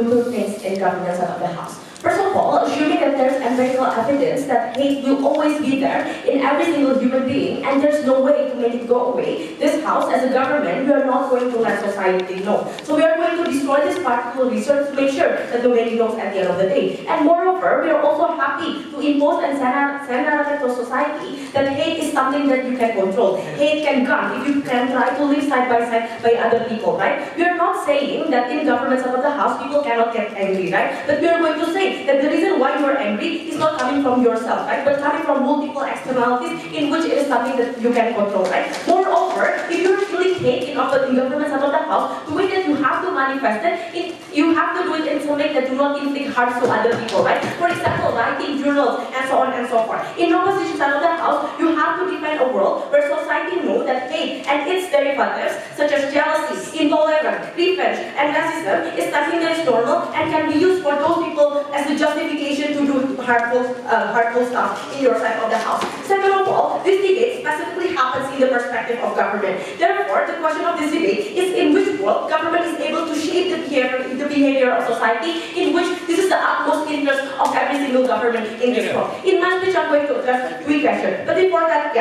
two things in government side of the house. First of all, assuming that there's empirical evidence that hate will always be there in every single human being and there's no way to make it go away, this house as a government, we are not going to let society know. So we are going to destroy this particular research to make sure that nobody knows at the end of the day. And moreover, we are also happy to impose and send narrative to society that hate is something that you can control. Hate can come if you can try to live side by other people, right? We are not saying that in government side of the house, people cannot get angry, right? But we are going to say that the reason why you are angry is not coming from yourself, right? But coming from multiple externalities in which it is something that you can control, right? Moreover, if you are feeling hate in government side of the house, the way that you have to manifest it, you have to do it in something that do not inflict harm to other people, right? For example, writing journals and so on and so forth. In opposition side of the house, you have to defend a world where society knows that hate and its derivatives, such as jealousy, intolerance, revenge, and racism, is something that is normal and can be used for those people as the justification to do hurtful stuff in your side of the house. Second of all, this debate specifically happens in the perspective of government. Therefore, the question of this debate is in which world government is able to shape the behavior of society, in which this is the utmost interest of every single government in this world. In my speech, I'm going to address three questions. But before that,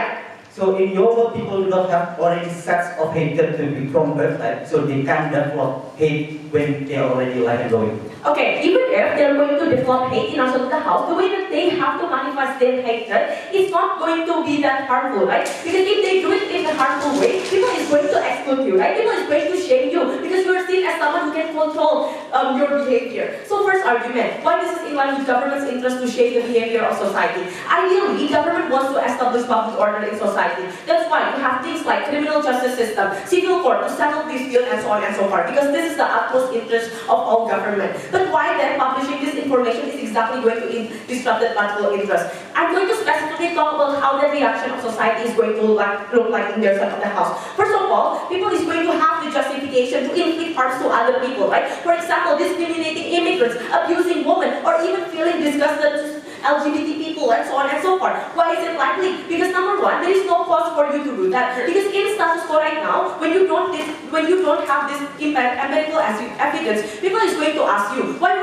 So in your world, people do not have already sets of hatred to be from birth, right? So they can't develop hate when they are already alive and going. Okay, even if they're going to develop hate in outside of the house, the way that they have to manifest their hatred is not going to be that harmful, right? Because if they do it in a harmful way, people is going to exclude you, right? People is going to shame you because you are seen as someone who can control your behavior. So first argument, why this is in line with government's interest to shape the behavior of society? Ideally, government wants to establish public order in society. That's why you have things like criminal justice system, civil court to settle dispute and so on and so forth, because this is the utmost interest of all government. But why then publishing this information is exactly going to disrupt that particular interest? I'm going to specifically talk about how the reaction of society is going to look like in their side of the house. First of all, people is going to have the justification to inflict harms to other people, right? For example, discriminating immigrants, abusing women, or even feeling disgusted LGBT people and so on and so forth. Why is it likely? Because number one, there is no cause for you to do that. Because in status quo right now, when you don't have this empirical evidence, people is going to ask you, why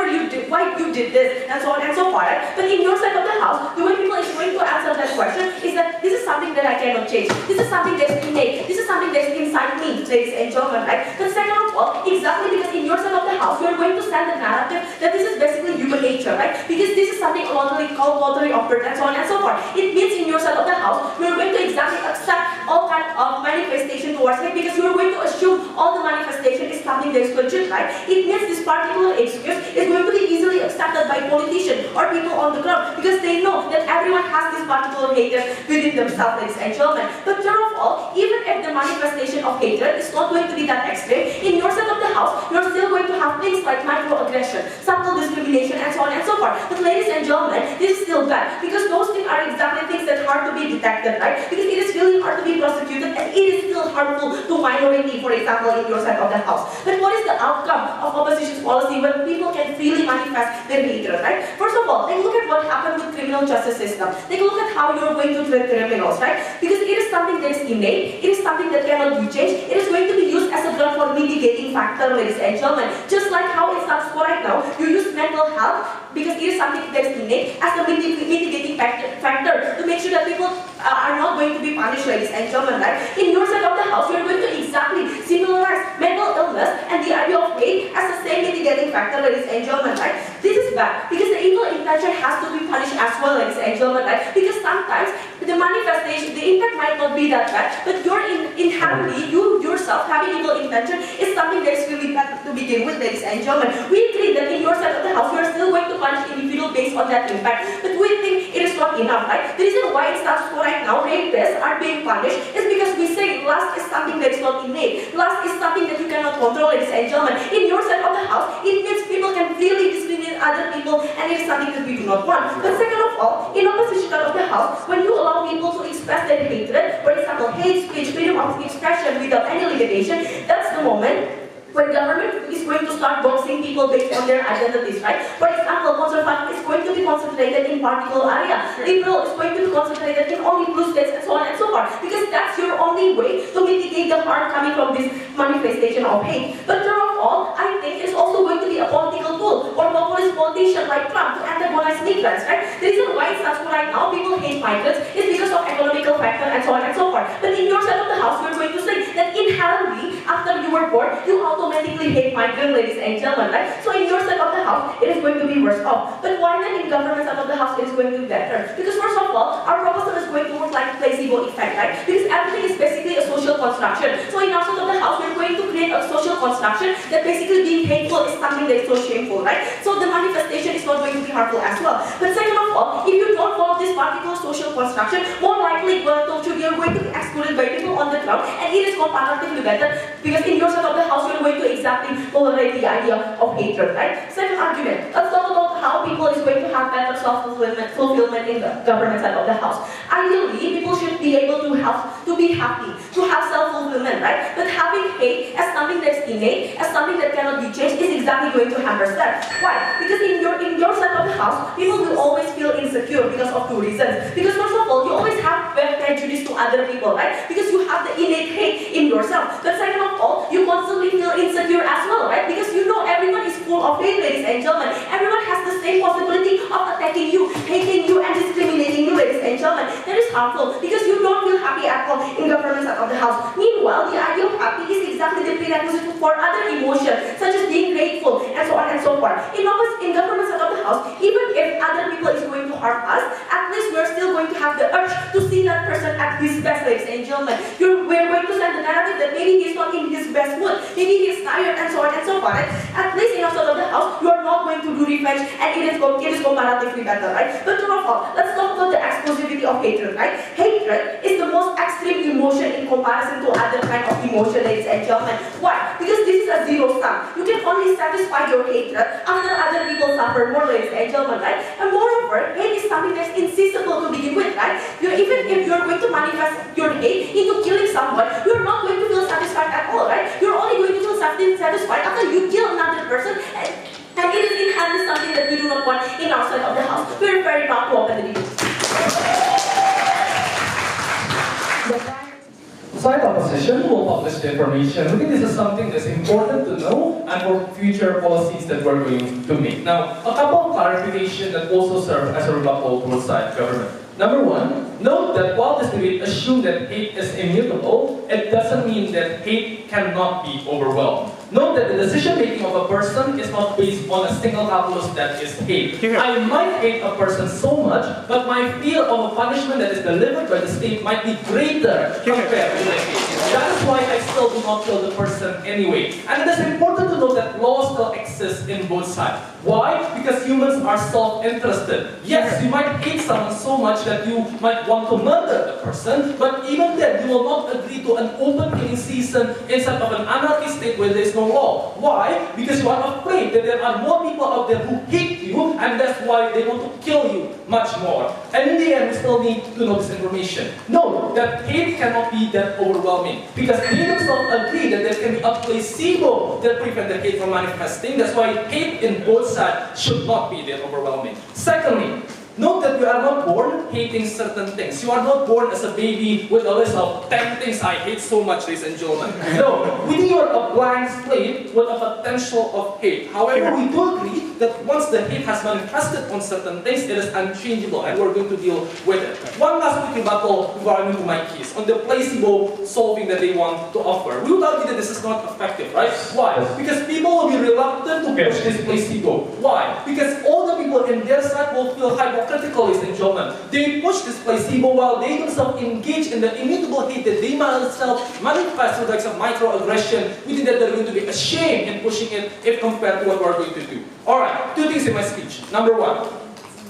you did this and so on and so forth. But in your side of the house, the way people is going to answer that question is that this is something that I cannot change. This is something that's innate. This is something that's inside me, ladies and gentlemen, right? But second of all, exactly because in your side of the house, you are going to send the narrative that this is basically human nature, right? Because this is something called lottery of birth and so on and so forth. It means in your side of the house, you are going to exactly accept all kinds of manifestation towards it because you are going to assume all the manifestation is something that is legit, right? It means this particular excuse is going to be easily accepted by politicians or people on the ground because they know that everyone has this particular hatred within themselves, ladies and gentlemen. But third of all, even if the manifestation of hatred is not going to be that extreme, in your side of the house, you're still going to have things like microaggression, subtle discrimination, and so on and so forth. But ladies and gentlemen, this is still bad because those things are exactly things that are hard to be detected, right? Because it is really hard to be prosecuted and it is still harmful to minority, for example, in your side of the house. But what is the outcome of opposition's policy when people can freely manifest their hatred, right? First of all, take a look at what happened with criminal justice system. Take a look at how you're going to treat criminals, right? Because it is something that is innate, it is something that cannot be changed, it is going to be used as a drug for mitigating factor, ladies and gentlemen. Just like how in status quo right now, you use mental health because it is something that is innate as a mitigating factor to make sure that people are not going to be punished, ladies and gentlemen, right? In your side of the house, you are going to exactly similarize mental illness and the idea of hate as the same mitigating factor, ladies and gentlemen, right? This is bad because the evil intention has to be punished as well, ladies and gentlemen, right? Because sometimes the manifestation, the impact might not be that bad, but your inherently, you yourself having evil intention is something that is really bad to begin with, ladies and gentlemen. We agree that in your side of the house, you are still going to punish individual based on that impact, but we think it is not enough, right? The reason why it status quo right now, rapists are being punished is because we say lust is something that is not innate. Lust is something that you cannot control, ladies and gentlemen. In your side of the house, it means people can freely discriminate other people, and it is something that we do not want. But second of all, in opposition side of the house, when you allow people to express their hatred, for example, hate speech, freedom of expression without any limitation, that's the moment when government is going to start boxing people based on their identities, right? For example, conservative is going to be concentrated in particular area. Liberal is going to be concentrated in only blue states and so on and so forth. Because that's your only way to mitigate the harm coming from this manifestation of hate. But third of all, I think it's also going to be a political tool. immigrants, right? The reason why it's successful right now, people hate migrants, is because of economical factor and so on and so forth. But in your side of the house, we're going to say that inherently, after you were born, you automatically hate migrants, ladies and gentlemen, right? So in your side of the house, it is going to be worse off. But why not in government side of the house, it is going to be better? Because first of all, our proposal is going to work like a placebo effect, right? Because everything is basically a social construction. So in our side of the house, we're going to create a social construction that basically being hateful is something that is so shameful, right? So the manifestation is not going to be harmful as well. But second of all, if you don't follow this particular social construction, more likely you're going to be excluded by people on the ground, and it is comparatively better because in your side of the house, you're going to exactly tolerate the idea of hatred, right? Second argument, let's talk about how people is going to have better self-fulfillment in the government side of the house. Ideally, people should be able to be happy, to have self-fulfillment, right? But having hate as something that's innate, as something that cannot be changed, is exactly going to hamper that. Why? Because in your side of the house, people will always feel insecure because of two reasons. Because first of all, you always have prejudice to other people, right? Because you have the innate hate in yourself. But second of all, you constantly feel insecure as well, right? Because you know everyone is full of hate, ladies and gentlemen. Everyone has the same possibility of attacking you, hating you, and discriminating you, ladies and gentlemen. That is harmful because you don't feel happy at all in government side of the house. Meanwhile, the idea of happy is exactly the prerequisite for other emotions, such as being grateful, and so on and so forth. In government side of the house, even if other people is going to harm us, at least we're still going to have the urge to see that person at his best, ladies and gentlemen. We're going to send the narrative that maybe he's not in his best mood, maybe he's tired, and so on and so forth. Right? At least in outside of the house, you are not going to do revenge, and it is comparatively better, right? But first of all, let's talk about the explosivity of hatred, right? Hatred is the most extreme emotion in comparison to other kind of emotion, ladies and gentlemen. Why? Because this is a zero sum. You can only satisfy your hatred after other people suffer more, ladies and gentlemen, right? And moreover, hate is something that's insatiable to begin with, right? Even if you're going to manifest your hate into killing someone, you're not going to feel satisfied at all, right? You're only going to feel satisfied after you kill another person, and it is inherently something that we do not want in our side of the house. We're very proud to open the debate. Side opposition will publish the information. I think this is something that's important to know and for future policies that we're going to make. Now, a couple of clarifications that also serve as a rebuttal to side government. Number one, note that while this debate assumes that hate is immutable, it doesn't mean that hate cannot be overwhelmed. Note that the decision-making of a person is not based on a single calculus that is hate. I might hate a person so much, but my fear of a punishment that is delivered by the state might be greater compared to the hate. That is why I still do not kill the person anyway. And it is important to note that law still exists in both sides. Why? Because humans are self-interested. Yes, you might hate someone so much that you might want to murder the person, but even then, you will not agree to an open killing season inside of an anarchy state where there is no law. Why? Because you are afraid that there are more people out there who hate you, and that's why they want to kill you much more. And in the end, we still need to know this information. Know that hate cannot be that overwhelming, because they themselves agree that there can be a placebo that prevents the hate from manifesting. That's why hate in both sides should not be that overwhelming. Secondly, note that you are not born hating certain things. You are not born as a baby with a list of 10 things I hate so much, ladies and gentlemen. No, within you are a blank slate with a potential of hate. However, we do agree that once the hate has manifested on certain things, it is unchangeable, and we're going to deal with it. One last quick rebuttal before I move to my keys on the placebo solving that they want to offer. We would argue that this is not effective, right? Why? Because people will be reluctant to push this placebo. Why? Because all the people in their side will feel hypocritical, ladies and gentlemen. They push this placebo while they themselves engage in the immutable hate that they themselves manifest with like some microaggression. We think that they're going to be ashamed in pushing it if compared to what we're going to do. Alright, two things in my speech. Number one,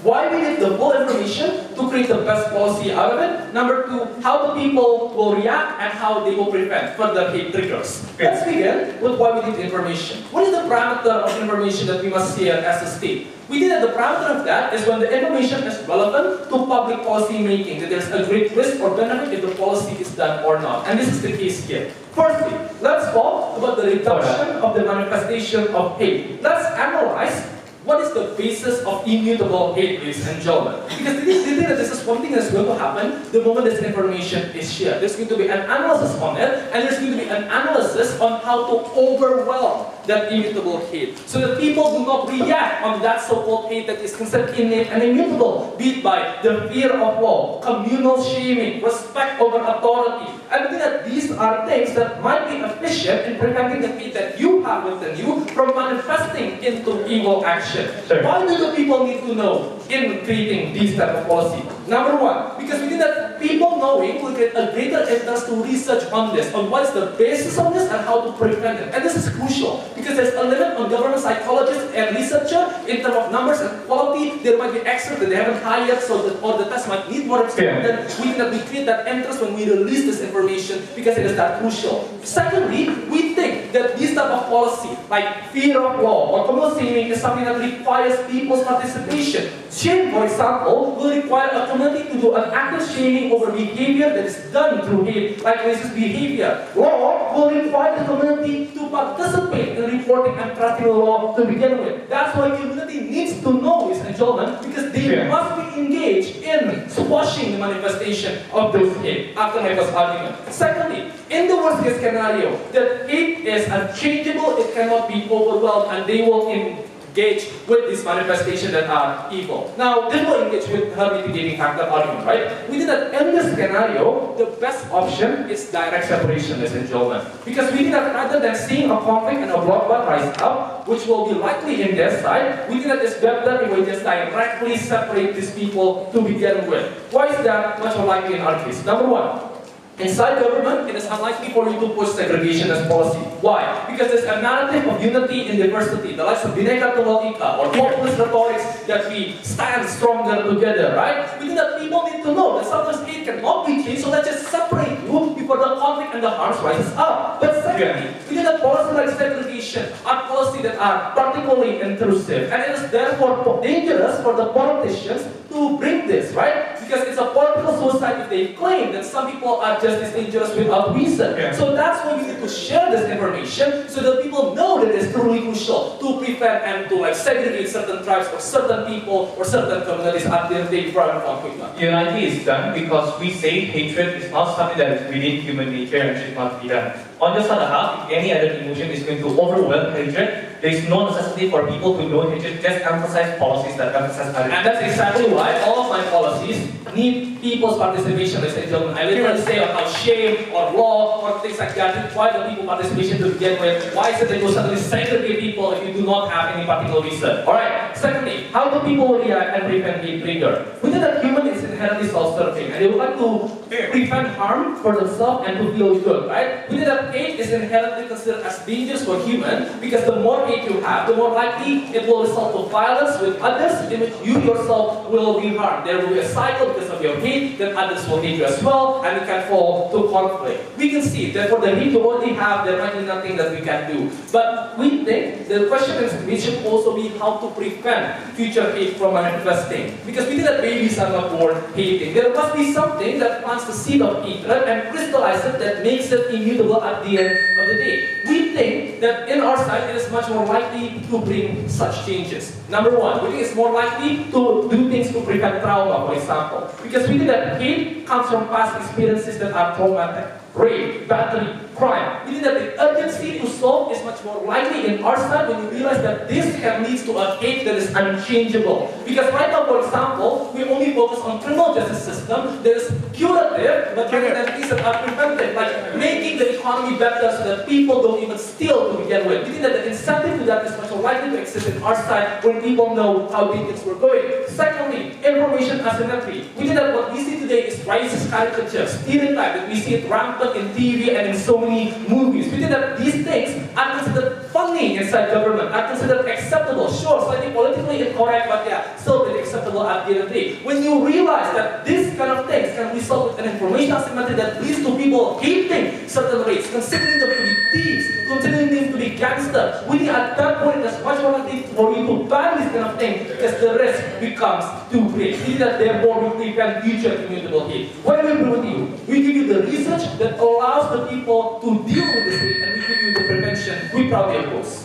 why we need the full information to create the best policy out of it. Number two, how the people will react and how they will prevent further hate triggers. Let's begin with why we need information. What is the parameter of information that we must share as a state? We think that the parameter of that is when the information is relevant to public policy making, that there's a great risk or benefit if the policy is done or not. And this is the case here. Firstly, let's talk about the reduction of the manifestation of hate. Let's analyze what is the basis of immutable hate, ladies and gentlemen? Because they think that this is one thing that's going to happen the moment this information is shared. There's going to be an analysis on it, and there's going to be an analysis on how to overwhelm that immutable hate, so that people do not react on that so-called hate that is considered innate and immutable, be it by the fear of law, communal shaming, respect over authority. I think that these are things that might be efficient in preventing the hate that you have within you from manifesting into evil action. Sure. Why do the people need to know in creating these type of policy? Number one, because we think that people knowing will get a greater interest to research on this, on what is the basis of this and how to prevent it. And this is crucial, because there's a limit on government psychologists and researchers in terms of numbers and quality. There might be experts that they haven't hired, so that, or the test might need more experience. Then we think that we create that interest when we release this information, because it is that crucial. Secondly, we think that this type of policy, like fear of law or communal shaming, is something that requires people's participation. Shame, for example, will require a community to do an active shaming over behavior that is done through hate, like racist behavior. Law will require the community to participate in reporting and tracking the law to begin with. That's why community needs to know, ladies and gentlemen, because they must be engaged in squashing the manifestation of those hate, after my first argument. Secondly, in the worst case scenario, that hate is unchangeable, it cannot be overwhelmed, and they will engage with this manifestation that are evil. Now, this will engage with her mitigating factor argument, right? We think that in this scenario, the best option is direct separation, ladies and gentlemen. Because we think that rather than seeing a conflict and a bloodbath rise up, which will be likely in their side, we think that it's better if we just directly separate these people to begin with. Why is that much more likely in our case? Number one, inside government, it is unlikely for you to push segregation as policy. Why? Because there's a narrative of unity in diversity, the likes of Bhinneka Tunggal Ika, or populist rhetorics that we stand stronger together, right? We think that people need to know that sometimes hate cannot be changed, so let's just separate you before the conflict and the harms rises up. But secondly, we think that policies like segregation are policies that are particularly intrusive, and it is therefore dangerous for the politicians to bring this, right? Because it's a political suicide if they claim that some people are just as dangerous without reason. So that's why we need to share this information so that people know that it's truly crucial to prevent and to segregate certain tribes or certain people or certain communities until they drive conflict. Unity is done because we say hatred is not something that is within human nature and should not be done. On the other hand, if any other emotion is going to overwhelm hatred, there is no necessity for people to know hatred, just emphasize policies that emphasize other. And that's exactly why all of my policies need people's participation, ladies and gentlemen. I literally say on how shame or law or things like that require the people participation to begin with. Why is it that you suddenly segregate people if you do not have any particular reason? Alright, secondly, how do people react and prevent hate trigger? We know that human is inherently self-serving and they would like to prevent harm for themselves and to feel good, right? We know that hate is inherently considered as dangerous for human because the more hate you have, the more likely it will result to violence with others in which you yourself will be harmed. There will be a cycle because of your hate, then others will hate you as well, and it can fall to conflict. We can see that for the hate you already have, there might be nothing that we can do. But we think the question is, should also be how to prevent future hate from manifesting. Because we think that babies are not born hating. There must be something that plants the seed of hatred and crystallizes it that makes it immutable at the end of the day. We think that in our side, it is much more likely to bring such changes. Number one, we think it's more likely to do things to prevent trauma, for example. Because we think that hate comes from past experiences that are traumatic. Rape, battery, crime. We think that the urgency to solve is much more likely in our side when you realize that this can lead to a hate that is unchangeable. Because right now, for example, we only focus on criminal justice system that is curative, but rather than things that are preventive, like making the economy better so that people don't even steal to begin with. We think that the incentive to that is much more likely to exist in our side when people know how things were going. Secondly, information asymmetry. We think that what we see today is racist caricatures, stereotype, that we see it rampant in TV and in so many movies. We think that these things are considered funny inside government, are considered acceptable. Sure, slightly politically incorrect, but yeah, still very acceptable at the end of the day. When you realize that these kind of things can result in an information asymmetry that leads to people hating certain race, considering them to be thieves, considering them to be gangsters, we think at that point it's much more likely for you to ban this kind of thing because the risk becomes too great. We think that therefore we prevent future immutable hate. What do we do with you? We give you the research that allows the people to deal with this hate, and we give you the prevention we proudly oppose.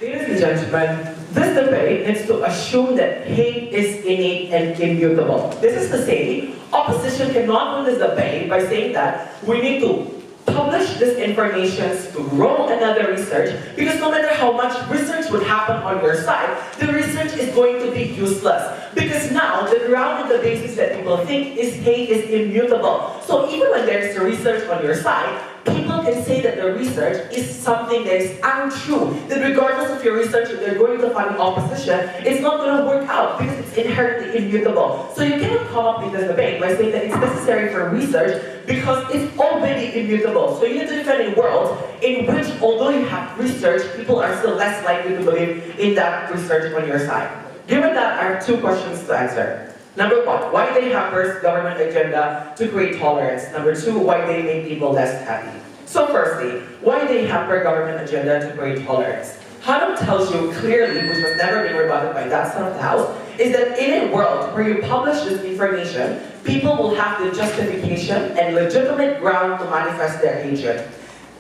Ladies and gentlemen, this debate needs to assume that hate is innate and immutable. This is to say, opposition cannot win this debate by saying that we need to publish this information to grow another research, because no matter how much research would happen on your side, the research is going to be useless. Because now, the ground and the basis that people think is hate is immutable. So even when there's research on your side, people can say that the research is something that is untrue. That regardless of your research, if they're going to find opposition, it's not going to work out because it's inherently immutable. So you cannot come up with this debate by saying that it's necessary for research because it's already immutable. So you need to defend a world in which, although you have research, people are still less likely to believe in that research on your side. Given that, I have two questions to answer. Number one, why they hampers government agenda to create tolerance? Number two, why they make people less happy? So firstly, why they hamper government agenda to create tolerance? Hanum tells you clearly, which was never been rebutted by that side of the house, is that in a world where you publish this information, people will have the justification and legitimate ground to manifest their hatred.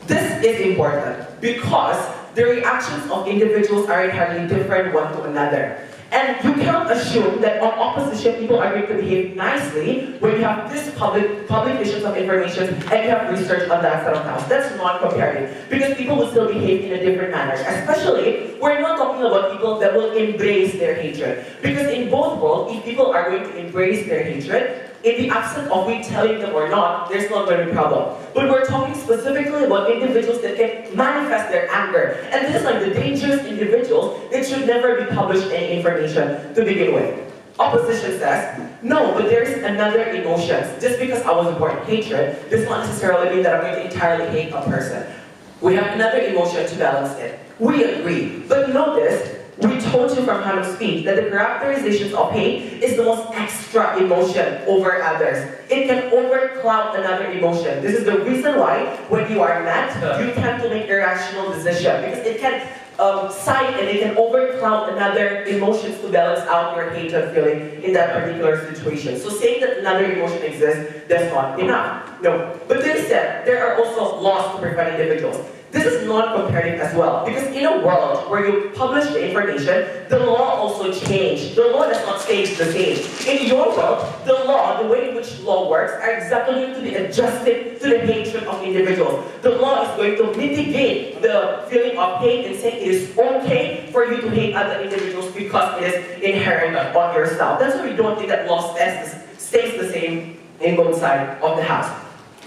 This is important because the reactions of individuals are inherently different one to another. And you cannot assume that on opposition, people are going to behave nicely when you have this publications of information and you have research on that side of the house. That's non-comparative, because people will still behave in a different manner. Especially, we're not talking about people that will embrace their hatred. Because in both worlds, if people are going to embrace their hatred, in the absence of we telling them or not, there's not going to be a problem. But we're talking specifically about individuals that can manifest their anger. And this is like the dangerous individuals that should never be published any information to begin with. Opposition says, no, but there is another emotion. Just because I was born hatred does not necessarily mean that I'm going to entirely hate a person. We have another emotion to balance it. We agree. But notice, we told you from Hanum's speech that the characterizations of hate is the most extra emotion over others. It can overcloud another emotion. This is the reason why, when you are mad, you tend to make irrational decisions, because it can side and it can overcloud another emotions to balance out your hatred feeling in that particular situation. So saying that another emotion exists, that's not enough. No. But they said there are also laws to prevent individuals. This is non-comparative as well, because in a world where you publish the information, the law also changed. The law does not stay the same. In your world, the law, the way in which law works, are exactly going to be adjusted to the hatred of individuals. The law is going to mitigate the feeling of hate and saying it is okay for you to hate other individuals because it is inherent on yourself. That's why we don't think that law stays the same in both sides of the house.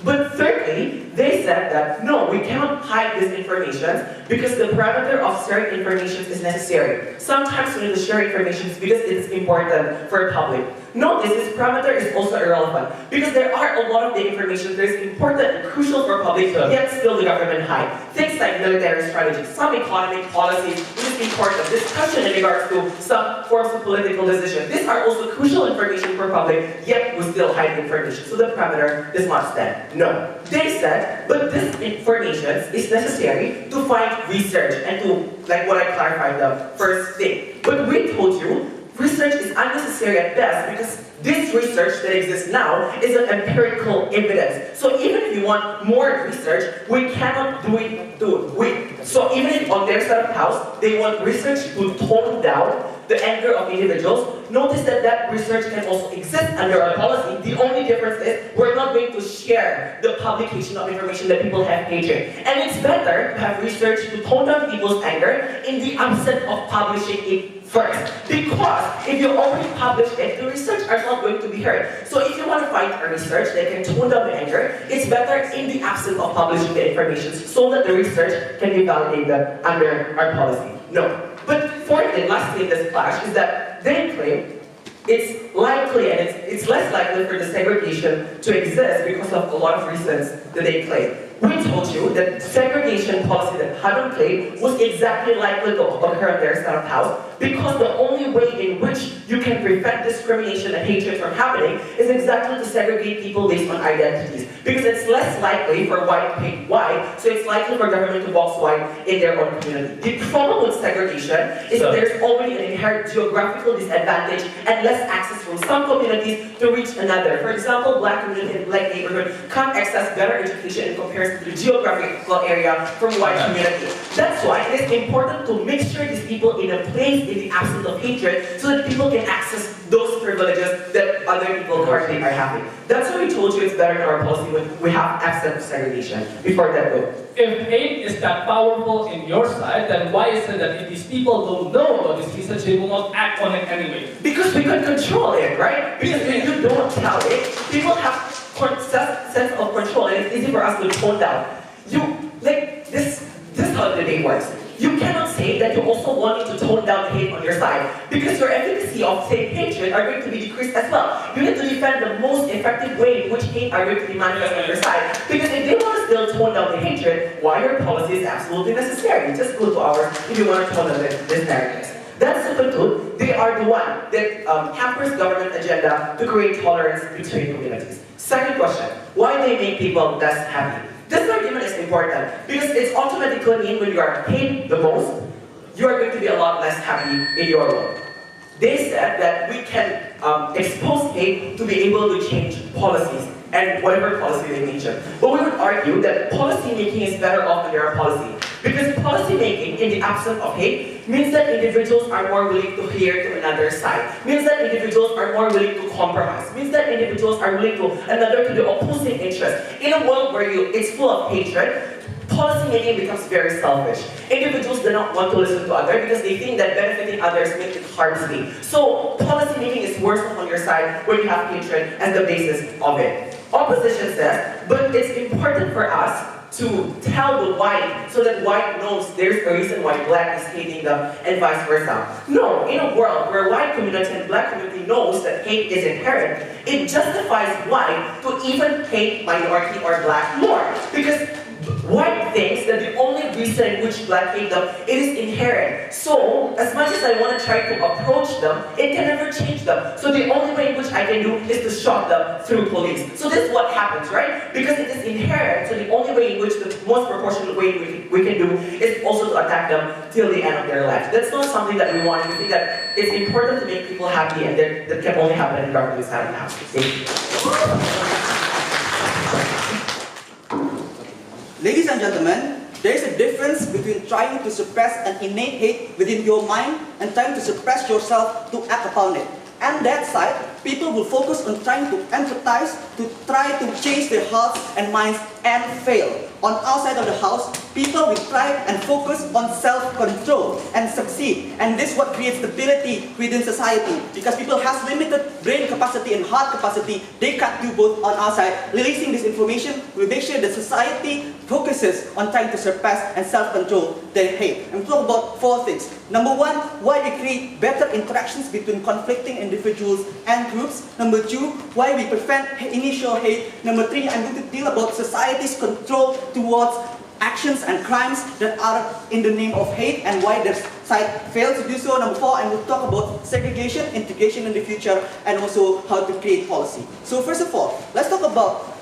But thirdly, they said that no, we cannot hide this information because the parameter of sharing information is necessary. Sometimes we need to share information because it is important for the public. Notice this parameter is also irrelevant because there are a lot of the information that is important and crucial for public, yet still the government hide. Things like military strategy, some economic policies, which is important, discussion in regards to some forms of political decision. These are also crucial information for public, yet we still hide information. So the parameter does not stand. No. They said, but this information is necessary to find research and to, like what I clarified the first thing. But we told you, research is unnecessary at best because this research that exists now is an empirical evidence. So even if you want more research, we cannot do it. So even if on their side of the house, they want research to tone down the anger of individuals, notice that that research can also exist under our policy. The only difference is we're not going to share the publication of information that people have hatred. And it's better to have research to tone down people's anger in the absence of publishing it first. Because if you already publish it, the research are not going to be heard. So if you want to find a research that can tone down the anger, it's better in the absence of publishing the information so that the research can be validated under our policy. No. But fourth and lastly in this clash is that they claim it's likely and it's less likely for the segregation to exist because of a lot of reasons that they claim. We told you that segregation policy that Hanum claimed was exactly likely to occur on their side of the house because the only way in which you can prevent discrimination and hatred from happening is exactly to segregate people based on identities. Because it's less likely for white to hate white, so it's likely for government to box white in their own community. The problem with segregation is that there's already an inherent geographical disadvantage and less access from some communities to reach another. For example, black community in black neighborhood can't access better education in comparison kilometers to the geographical area from white community. That's why it is important to make sure these people in a place in the absence of hatred so that people can access those privileges that other people currently are having. That's why we told you it's better in our policy when we have absent segregation. Before that though. If hate is that powerful in your side, then why is it that if these people don't know about this research, they will not act on it anyway? Because we can control it, right? Because when you don't tell it, people have sense of control, and it's easy for us to tone down. This is how the day works. You cannot say that you also want to tone down the hate on your side, because your efficacy of saying hatred are going to be decreased as well. You need to defend the most effective way in which hate are going to be manifest on your side. Because if they want to still tone down the hatred, why your policy is absolutely necessary. Just go to ours if you want to tone down this narrative. That's the conclude. They are the one that hampers government agenda to create tolerance between communities. Second question, why do they make people less happy? This argument is important because it's automatically mean when you are paid the most, you are going to be a lot less happy in your world. They said that we can expose hate to be able to change policies and whatever policy they mention. But we would argue that policy making is better off than their policy. Because policy making in the absence of hate means that individuals are more willing to hear to another side, means that individuals are more willing to compromise, means that individuals are willing to the opposing interest. In a world where it's full of hatred, policy making becomes very selfish. Individuals do not want to listen to others because they think that benefiting others makes it harms me. So policy making is worse on your side when you have hatred as the basis of it. Opposition says, but it's important for us to tell the white so that white knows there's a reason why black is hating them and vice versa. No, in a world where white community and black community knows that hate is inherent, it justifies white to even hate minority or black more. Because white thinks that the only reason in which black hate them, it is inherent. So, as much as I want to try to approach them, it can never change them. So the only way in which I can do is to shock them through police. So this is what happens, right? Because it is inherent, so the only way in which the most proportionate way we can do is also to attack them till the end of their life. That's not something that we want. We think that it's important to make people happy, and that can only happen in government side of the house. Thank you. Ladies and gentlemen, there is a difference between trying to suppress an innate hate within your mind and trying to suppress yourself to act upon it. And that side, people will focus on trying to empathize, to try to change their hearts and minds and fail. On our side of the house, people will try and focus on self-control and succeed. And this is what creates stability within society. Because people have limited brain capacity and heart capacity, they can't do both on our side. Releasing this information will make sure that society focuses on trying to suppress and self-control their hate. And we'll talk about 4 things. Number 1, why we create better interactions between conflicting individuals and groups. Number 2, why we prevent initial hate. Number 3, I'm going to deal about society's control towards actions and crimes that are in the name of hate and why their side fails to do so. Number 4, and we'll talk about segregation, integration in the future, and also how to create policy. So first of all, let's talk about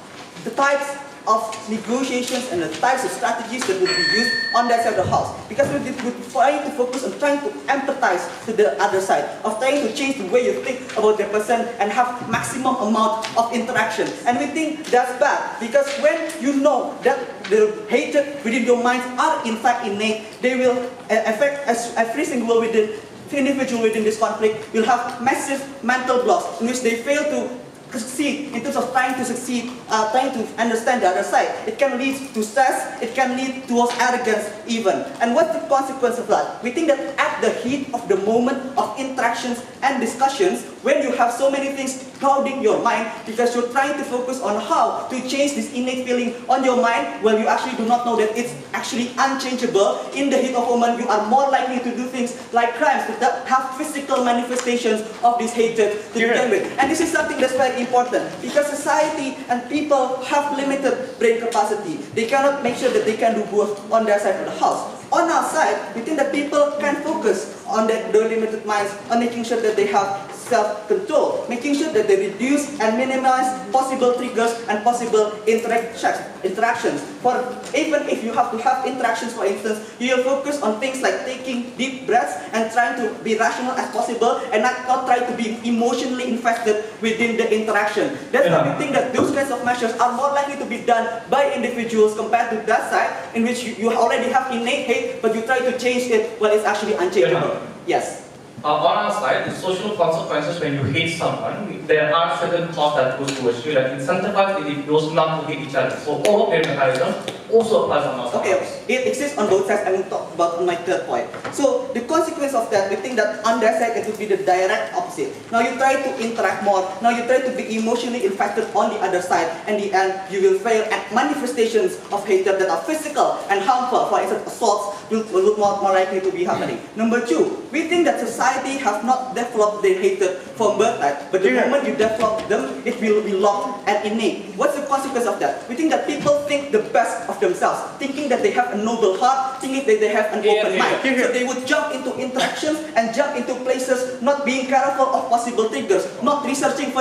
the types of negotiations and the types of strategies that will be used on that side of the house. Because we're trying to focus on trying to empathize to the other side, of trying to change the way you think about the person and have maximum amount of interaction. And we think that's bad, because when you know that the hatred within your minds are in fact innate, they will affect every single individual within this conflict will have massive mental blocks in which they fail to succeed in terms of trying to succeed, trying to understand the other side. It can lead to stress, it can lead towards arrogance even. And what's the consequence of that? We think that at the heat of the moment of interactions and discussions, when you have so many things clouding your mind because you're trying to focus on how to change this innate feeling on your mind, well, you actually do not know that it's actually unchangeable. In the heat of moment, you are more likely to do things like crimes that have physical manifestations of this hatred to begin with. And this is something that's very important because society and people have limited brain capacity. They cannot make sure that they can do both on their side of the house. On our side, we think that people can focus on their limited minds, on making sure that they have self-control, making sure that they reduce and minimize possible triggers and possible interactions. For even if you have to have interactions, for instance, you will focus on things like taking deep breaths and trying to be rational as possible and not try to be emotionally invested within the interaction. That's why we think that those kinds of measures are more likely to be done by individuals compared to that side in which you already have innate hate, but you try to change it when it's actually unchangeable. Yes. On our side, the social consequences when you hate someone, there are certain costs that go towards you that incentivize individuals not to hate each other. So all of their mechanism also applies on our side. Okay, it exists on both sides. I will talk about my third point. So the consequence of that, we think that on their side it would be the direct opposite. Now you try to interact more. Now you try to be emotionally infected on the other side. And in the end, you will fail at manifestations of hatred that are physical and harmful. For instance, assaults will look more likely to be happening. Number two, we think that society have not developed their hatred from birth, but the moment you develop them, it will be locked and innate. What's the consequence of that? We think that people think the best of themselves, thinking that they have a noble heart, thinking that they have an open mind. So they would jump into interactions and jump into places, not being careful of possible triggers, not researching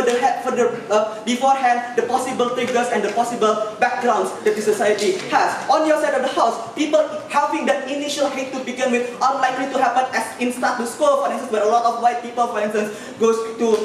beforehand the possible triggers and the possible backgrounds that the society has. On your side of the house, people having that initial hate to begin with are likely to happen as in status quo, for instance, where a lot of white people, for instance, goes to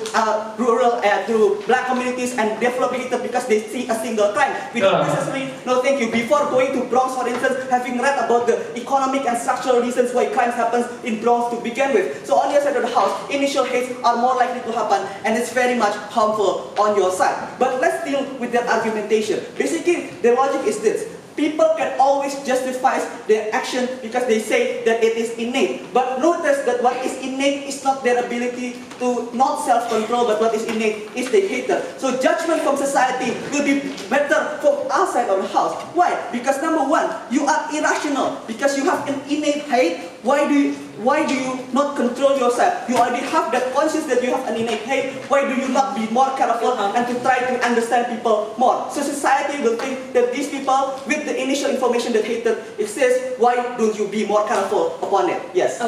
rural, to black communities and develop hatred because they see a single crime. We don't necessarily, no thank you, before going to Bronx, for instance, having read about the economic and structural reasons why crimes happen in Bronx to begin with. So on your side of the house, initial hates are more likely to happen and it's very much harmful on your side. But let's deal with their argumentation. Basically, their logic is this. People can always justify their action because they say that it is innate. But notice that what is innate is not their ability to not self-control, but what is innate is the hatred. So judgment from society will be better from outside of the house. Why? Because number one, you are irrational because you have an innate hate. Why do you not control yourself? You already have that conscience that you have an innate hate. Why do you not be more careful and to try to understand people more? So society will think that these people, with the initial information that hatred exists, why don't you be more careful upon it? Yes.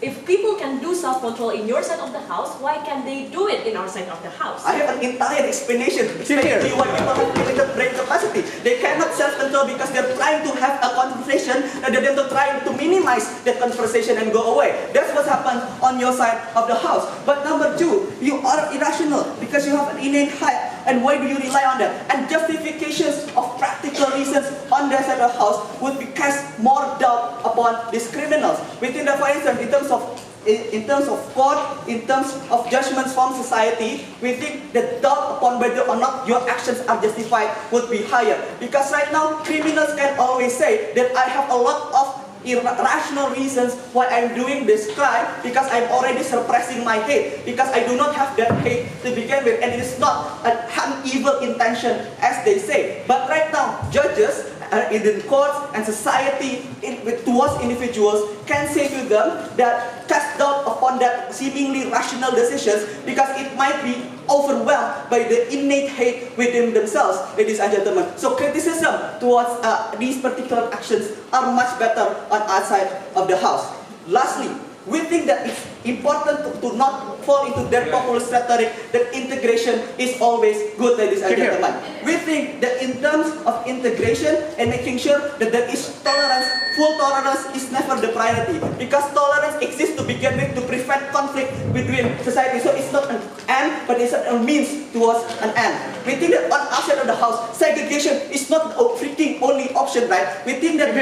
If people can do self-control in your side of the house, why can they do it in our side of the house? I have an entire explanation. Especially why people have limited brain capacity. They cannot self-control because they're trying to have a conversation rather than to trying to minimize that conversation and go away. That's what happens on your side of the house. But number two, you are irrational because you have an innate hate. And why do you rely on that? And justifications of practical reasons on their side of the house would be cast more doubt upon these criminals. We think that, for instance, in terms of court, in terms of judgments from society, we think the doubt upon whether or not your actions are justified would be higher. Because right now, criminals can always say that I have a lot of irrational reasons why I'm doing this crime because I'm already suppressing my hate, because I do not have that hate to begin with, and it is not an evil intention as they say. But right now, judges in the courts and society towards individuals can say to them that cast doubt upon that seemingly rational decisions because it might be overwhelmed by the innate hate within themselves, ladies and gentlemen. So criticism towards these particular actions are much better on outside of the house. Lastly, we think that it's important to not fall into their populist rhetoric that integration is always good, ladies and gentlemen. We think that in terms of integration and making sure that there is tolerance, full tolerance is never the priority, because tolerance exists to begin with to prevent conflict between society. So it's not an end, but it's a means towards an end. We think that on outside of the house, segregation is not a freaking only option, right? We think that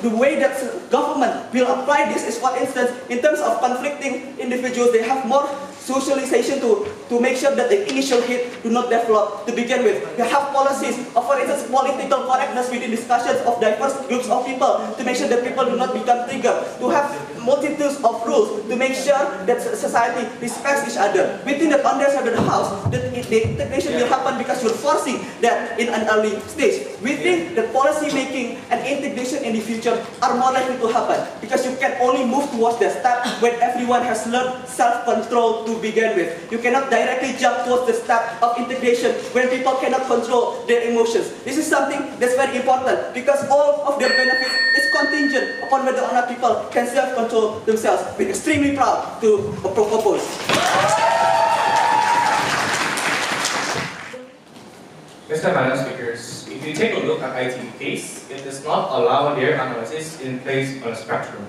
the way that government will apply this is, for instance, in terms of conflicting individuals, they have more socialization to make sure that the initial hate do not develop to begin with. They have policies of, for instance, political correctness within discussions of diverse groups of people to make sure that people do not become triggered, to have multitudes of rules to make sure that society respects each other. we think that on their side of the house, the integration will happen because you're forcing that in an early stage. We think that policy making and integration in the future are more likely to happen because you can only move towards the step when everyone has learned self-control to begin with. You cannot directly jump towards the step of integration when people cannot control their emotions. This is something that's very important because all of their benefits is contingent upon whether or not people can self-control themselves. We're extremely proud to propose. Mr. Madam Speakers, if you take a look at ITV case, it does not allow their analysis in place on a spectrum.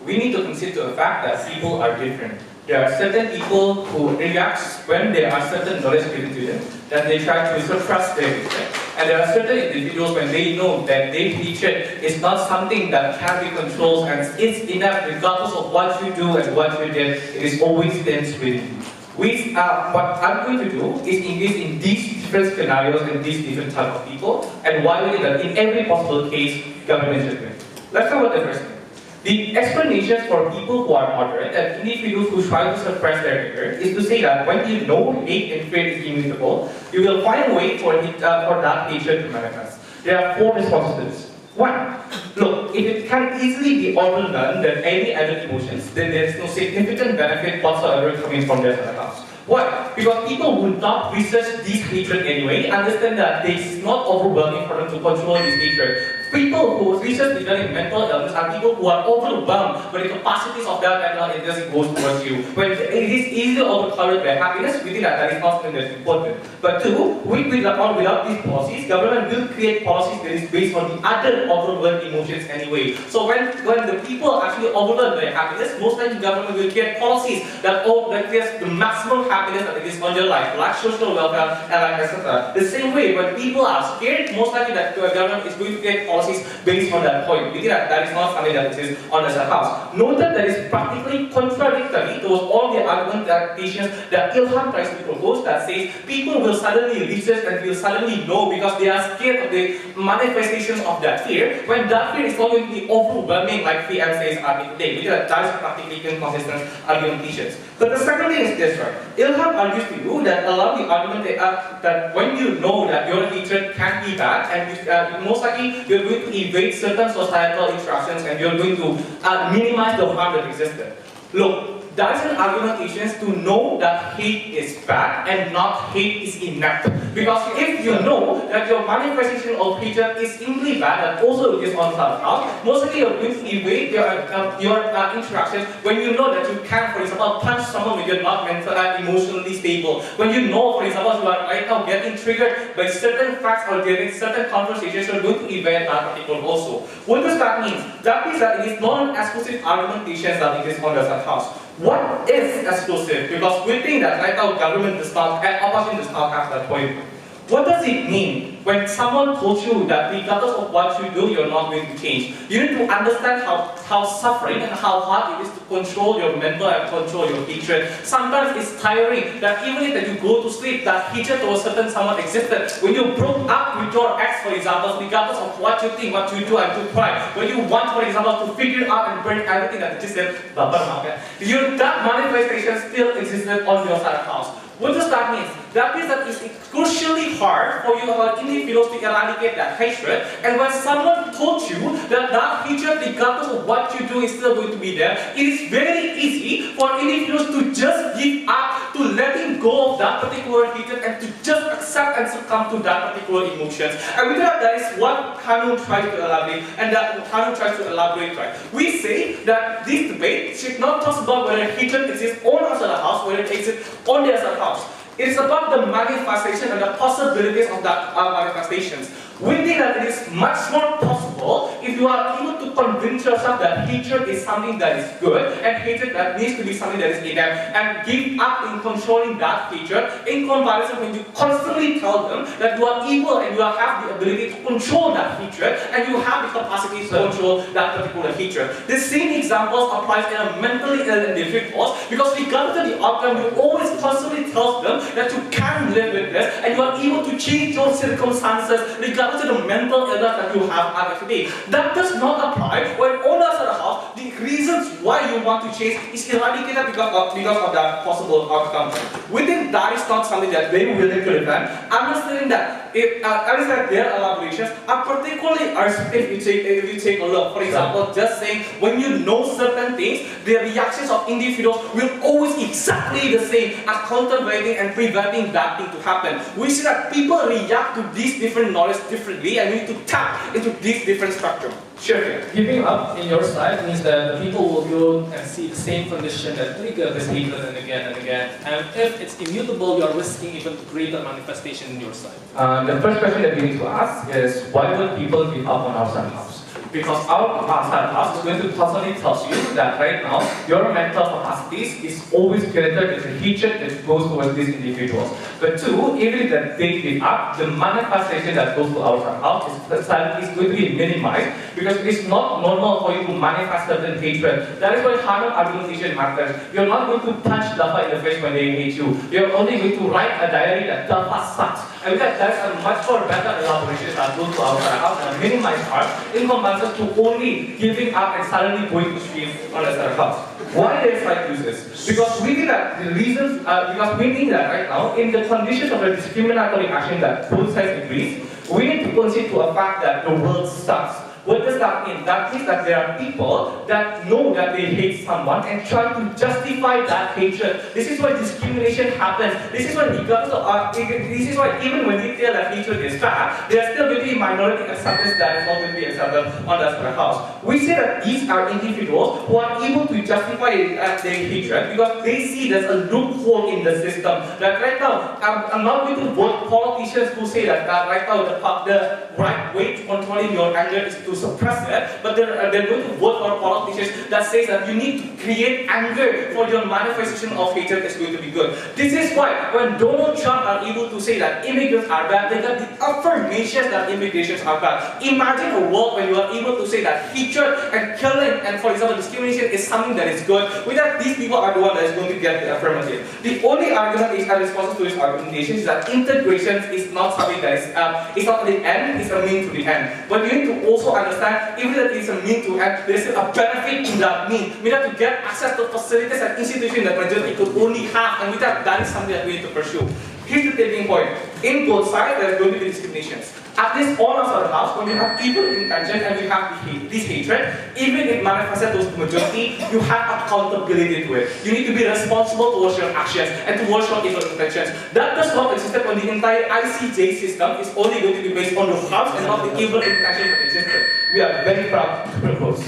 We need to consider the fact that people are different. There are certain people who react when there are certain knowledge given to them, that they try to suppress their hatred. And there are certain individuals when they know that their hatred is not something that can be controlled and it's enough regardless of what you do and what you did, it is always stands with you. What I'm going to do is engage in these different scenarios and these different types of people, and why we did that in every possible case, government should win. Let's talk about the first thing. The explanations for people who are moderate and individuals who try to suppress their anger is to say that when you know hate and fear is immutable, you will find a way for that hatred to manifest. There are 4 responses to this. 1. Look, if it can easily be overdone than any other emotions, then there is no significant benefit whatsoever coming from their house. Why? Because people who not research this hatred anyway understand that it is not overwhelming for them to control this hatred. People who research regarding mental illness are people who are overwhelmed by the capacities of that mental illness it goes towards you. When it is easily overclouded by happiness, we think that is not something that's important. But 2, without these policies, government will create policies that is based on the other overwhelmed emotions anyway. So when the people actually overwhelmed by happiness, most times the government will create policies that create the maximum happiness that is on your life, like social welfare and like etc. The same way, when people are scared, most likely that the government is going to create policies based on that point. We think that is not something that exists on the house. Note that is practically contradictory towards all the argumentations that Ilham tries to propose that says people will suddenly research and will suddenly know because they are scared of the manifestations of that fear, when that fear is not going to be overwhelming like PM says today. We think that is practically inconsistent argumentations. But the second thing is this, right? Ilham argues to you that a lot of the argument that when you know that your hatred can be bad and most likely you're going to evade certain societal interactions and you're going to minimize the harm that existed. Look, that is an argumentation to know that hate is bad and not hate is inept. Because if you know that your manifestation of hatred is simply bad and also is on self-harm, mostly you're going to evade your interactions when you know that you can, for example, punch someone when you're not mentally and emotionally stable. When you know, for example, you are right now getting triggered by certain facts or during certain conversations, you're going to evade that particular also. What does that mean? That means that it is not an exclusive argumentation that it is on the house. What is exclusive? Because we think that right now government does not, and opposition does not have that point. What does it mean when someone told you that regardless of what you do, you're not going to change? You need to understand how suffering and how hard it is to control your mental and control your hatred. Sometimes it's tiring that even if you go to sleep, that hatred towards certain someone existed. When you broke up with your ex, for example, regardless of what you think, what you do, and to cry. When you want, for example, to figure out and burn everything that existed, that manifestation still existed on your side of the house. What does that mean? That means that it's crucially hard for you as individuals to eradicate that hatred. And when someone told you that that hatred, regardless of what you do, is still going to be there, it is very easy for individuals to just give up to letting go of that particular hatred and to just accept and succumb to that particular emotions. And we know that is what Hanum tries to elaborate, and that Hanum tries to elaborate, right? We say that this debate should not talk about whether hatred exists on us in the house, whether it exists on the other house. It is about the manifestation and the possibilities of that manifestations. We think that it is much more possible if you are able to convince yourself that hatred is something that is good and hatred that needs to be something that is inept, and give up in controlling that hatred in comparison when you constantly tell them that you are able and you have the ability to control that hatred and you have the capacity to control that particular hatred. The same examples applies in a mentally ill individuals, because regardless of the outcome, you always constantly tell them that you can live with this and you are able to change your circumstances regardless of the mental illness that you have at today. society. That does not apply when owners of the house, the reasons why you want to change is eradicated because of that possible outcome. We think that is not something that they will willing to defend. I'm just saying that their elaborations are particularly if you take a look. For example, just saying when you know certain things, the reactions of individuals will always exactly the same as countervailing and preventing that thing to happen. We see that people react to these different knowledge differently, and we need to tap into this different structure. Sure. Giving up in your side means that the people will go and see the same condition that trigger this hatred and again and again. And if it's immutable, you are risking even greater manifestation in your side. The first question that we need to ask is, why would people give up on our house? Because our house is going to constantly tell you that right now, your mental capacities is always greater than the hatred that goes towards these individuals. But two, even if they give up, the manifestation that goes to our house is going to be minimized because it's not normal for you to manifest certain hatred. That is why Hanum argumentation matters. You're not going to punch Dafa in the face when they hate you. You're only going to write a diary that Dafa sucks. And that's a much more better elaboration that goes to our house and a minimized part in comparison to only giving up and suddenly going to stream on a house. Why there is like uses? Because we think that the reasons, because we think that right now, in the conditions of a discriminatory action that both sides agree, we need to consider to a fact that the world sucks. What does that mean? That means that there are people that know that they hate someone and try to justify that hatred. This is why discrimination happens. This is why this is why even when we tell that hatred is bad, there are still going to be minority acceptance that is not going to be accepted on that house. We say that these are individuals who are able to justify their hatred because they see there's a loophole in the system. That right now, I'm not going to vote politicians who say that right now the right way to controlling your anger is to suppress it, but they're going to vote for politicians that says that you need to create anger for your manifestation of hatred is going to be good. This is why when Donald Trump are able to say that immigrants are bad, they got the affirmation that immigrations are bad. Imagine a world when you are able to say that hatred and killing and, for example, discrimination is something that is good, without these people are the one that is going to get the affirmative. The only argument is a response to this argumentation is that integration is not something that is it's not the end, it's a mean to the end. But you need to also understand, even if it's a mean to end, there is a benefit in that mean. We have to get access to facilities and institutions that majority could only have, and with that is something that we need to pursue. Here's the taking point. In both sides, there is going to be discriminations. At least all of our house, when you have evil intention and you have this hatred, even if manifested towards the majority, you have accountability to it. You need to be responsible towards your actions and towards your evil intentions. That does not exist when the entire ICJ system is only going to be based on the house and not the evil intentions that existed. We are very proud to propose.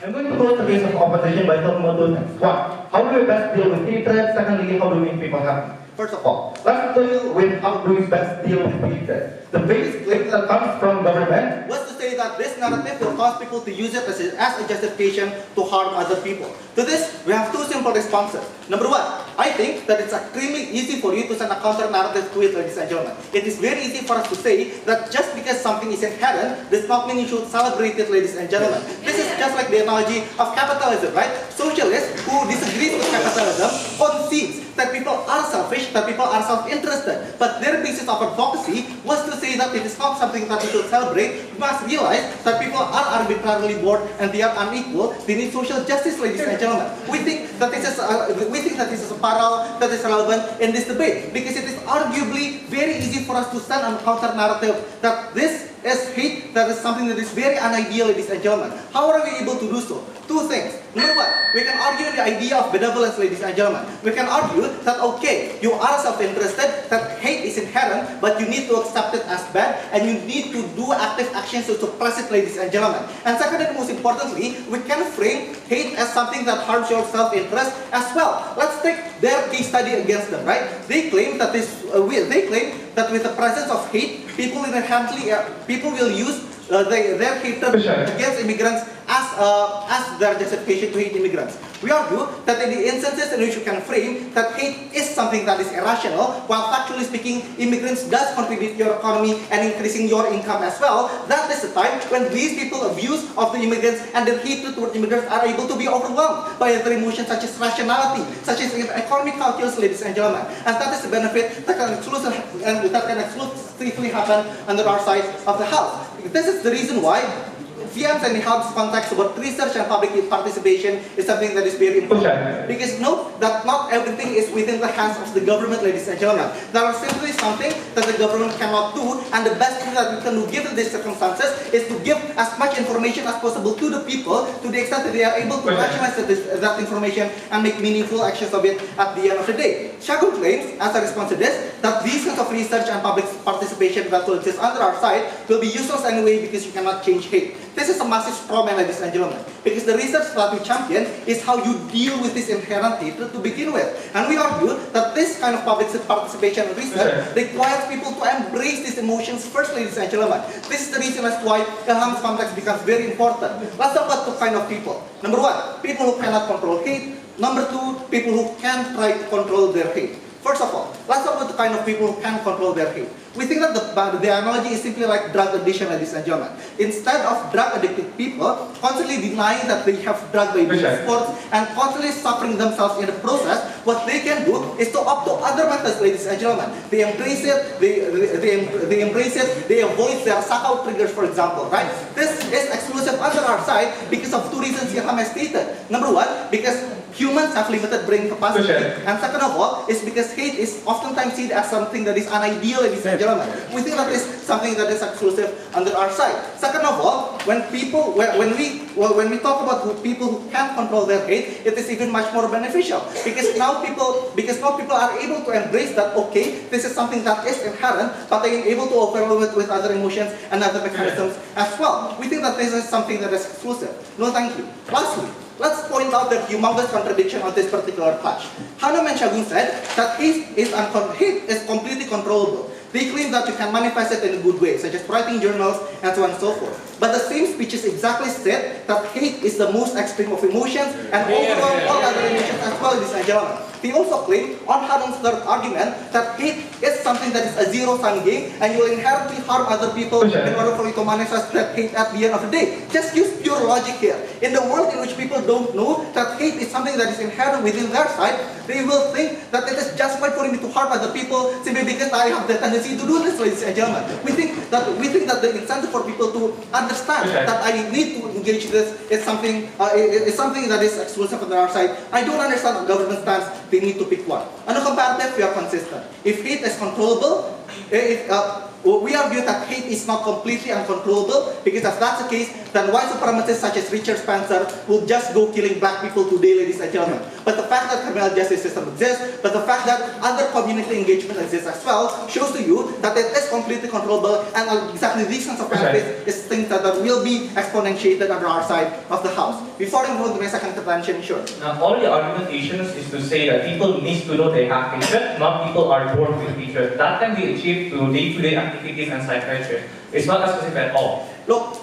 I'm going to close the case of opposition by talking about two things. One, how do we best deal with hatred? Secondly, how do we make people happy? First of all, let's deal with how do we best deal with hatred. The basic claim that comes from government was to say that this narrative will cause people to use it as a justification to harm other people. To this, we have two simple responses. Number one, I think that it's extremely easy for you to send a counter narrative to it, ladies and gentlemen. It is very easy for us to say that just because something is inherent does not mean you should celebrate it, ladies and gentlemen. This is just like the analogy of capitalism, right? Socialists who disagree with capitalism concedes that people are selfish, that people are self-interested. But their basis of advocacy was to say that it is not something that we should celebrate. We must realize that people are arbitrarily born and they are unequal. They need social justice, ladies and gentlemen. We think that this is a parallel that is relevant in this debate because it is arguably very easy for us to send a counter narrative that this is hate, that is something that is very unideal, ladies and gentlemen. How are we able to do so? Two things. Number one, we can argue the idea of benevolence, ladies and gentlemen. We can argue that, okay, you are self-interested, that hate is inherent, but you need to accept it as bad, and you need to do active actions to suppress it, ladies and gentlemen. And second and most importantly, we can frame hate as something that harms your self-interest as well. Let's take their case study against them, right? They claim that with the presence of hate, people will use their hatred against immigrants as their justification to hate immigrants. We argue that in the instances in which you can frame that hate is something that is irrational, while factually speaking, immigrants does contribute to your economy and increasing your income as well, that is the time when these people abuse of the immigrants and their hatred toward immigrants are able to be overwhelmed by other emotions such as rationality, such as economic calculus, ladies and gentlemen. And that is the benefit that can exclusively happen under our side of the house. This is the reason why VMs and Ilham's context about research and public participation is something that is very important. Because note that not everything is within the hands of the government, ladies and gentlemen. There are simply something that the government cannot do, and the best thing that we can do given these circumstances is to give as much information as possible to the people to the extent that they are able to rationalize that information and make meaningful actions of it at the end of the day. Syagung claims, as a response to this, that these kinds of research and public participation that will exist under our side will be useless anyway because you cannot change hate. This is a massive straw man, ladies and gentlemen, because the research that we champion is how you deal with this inherent hatred to begin with. And we argue that this kind of public participation and research requires people to embrace these emotions first, ladies and gentlemen. This is the reason as why Ilham's context becomes very important. Let's talk about two kind of people. Number one, people who cannot control hate. Number two, people who can try to control their hate. First of all, let's talk about the kind of people who can control their hate. We think that the analogy is simply like drug addiction, ladies and gentlemen. Instead of drug addicted people constantly denying that they have drug sports and constantly suffering themselves in the process, what they can do is to opt to other methods, ladies and gentlemen. They embrace it, they embrace it, they avoid their suck-out triggers, for example, right? This is exclusive under our side because of two reasons Ilham has stated. Number one, because humans have limited brain capacity. And second of all, is because hate is oftentimes seen as something that is unideal, ladies and gentlemen. We think that is something that is exclusive under our side. Second of all, when we talk about people who can control their hate, it is even much more beneficial because now people are able to embrace that, okay, this is something that is inherent, but they are able to overwhelm it with other emotions and other mechanisms as well. We think that this is something that is exclusive. No, thank you. Lastly, let's point out the humongous contradiction of this particular clash. Hanum and Syagung said that hate is completely controllable. They claim that you can manifest it in a good way, such as writing journals and so on and so forth. But the same speeches exactly said that hate is the most extreme of emotions and overall all other emotions as well, ladies and gentlemen. They also claim, on Hanum's third argument, that hate is something that is a zero-sum game and you will inherently harm other people in order for you to manifest that hate at the end of the day. Just use pure logic here. In the world in which people don't know that hate is something that is inherent within their side, they will think that it is justified for me to harm other people simply because I have the tendency to do this, ladies and gentlemen. We think that the incentive for people to understand that I need to engage this is something that is exclusive on our side. I don't understand the government stance. They need to pick one. On a comparative, we are consistent. If hate is controllable, we argue that hate is not completely uncontrollable because if that's the case, then white supremacists such as Richard Spencer will just go killing black people today, ladies and gentlemen. But the fact that criminal justice system exists, but the fact that other community engagement exists as well, shows to you that it is completely controllable and exactly these kinds of benefits is things that will be exponentiated under our side of the house. Before I move to my second intervention, sure. Now, all the argumentations is to say that people need to know they have hatred, not people are born with hatred. That can be achieved through day-to-day activities and psychiatry. It's not as specific at all. Look,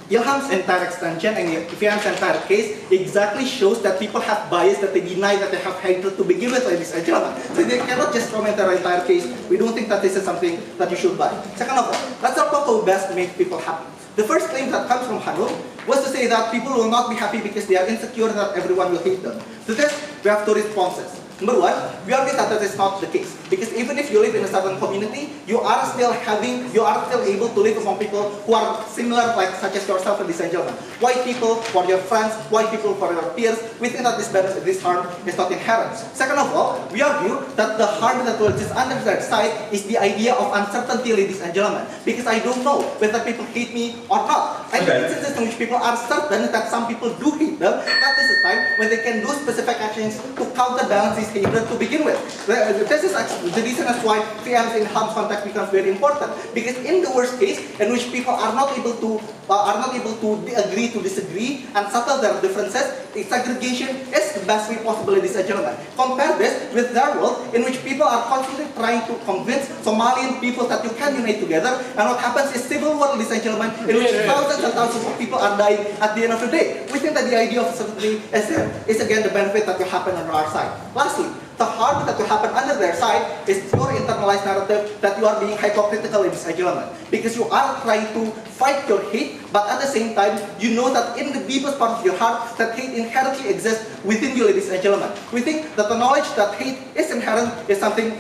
Ilham's entire extension and Ilham's entire case exactly shows that people have bias, that they deny that they have hatred to begin with, ladies and gentlemen. So they cannot just comment their entire case. We don't think that this is something that you should buy. Second of all, let's talk about how best to make people happy. The first claim that comes from Hanum was to say that people will not be happy because they are insecure that everyone will hate them. To this, we have two responses. Number one, we argue that that is not the case. Because even if you live in a certain community, you are still able to live among people who are similar, like such as yourself, ladies and gentlemen. White people for your friends, white people for your peers. We think that this harm is not inherent. Second of all, we argue that the harm that will exist under that side is the idea of uncertainty, ladies and gentlemen. Because I don't know whether people hate me or not. And in instances in which people are certain that some people do hate them, that is the time when they can do specific actions to counterbalance this hatred to begin with. This is the reason as why VMs in Ilham's context becomes very important. Because in the worst case, in which people are not able to are not able to agree to disagree and settle their differences, segregation is the best way possible, ladies and gentlemen. Compare this with their world, in which people are constantly trying to convince Somalian people that you can unite together, and what happens is civil war, ladies and gentlemen, in which thousands and thousands of people are dying at the end of the day. We think that the idea of certainty is again the benefit that will happen on our side. Lastly, the harm that will happen under their side is your internalized narrative that you are being hypocritical, ladies and gentlemen. Because you are trying to fight your hate, but at the same time, you know that in the deepest part of your heart, that hate inherently exists within you, ladies and gentlemen. We think that the knowledge that hate is inherent is something,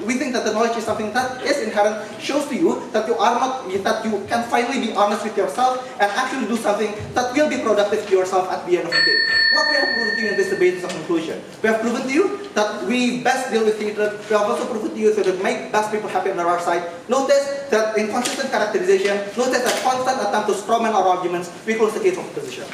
we think that the knowledge is something that is inherent, shows to you that you are not, that you can finally be honest with yourself and actually do something that will be productive to yourself at the end of the day. What we have proven to you in this debate is a conclusion. We have proven to you that we best deal with hatred. We have also proven to you that we make best people happy on our side. Notice that in consistent characterization, notice that constant attempt to strawman our arguments, we close the case of opposition.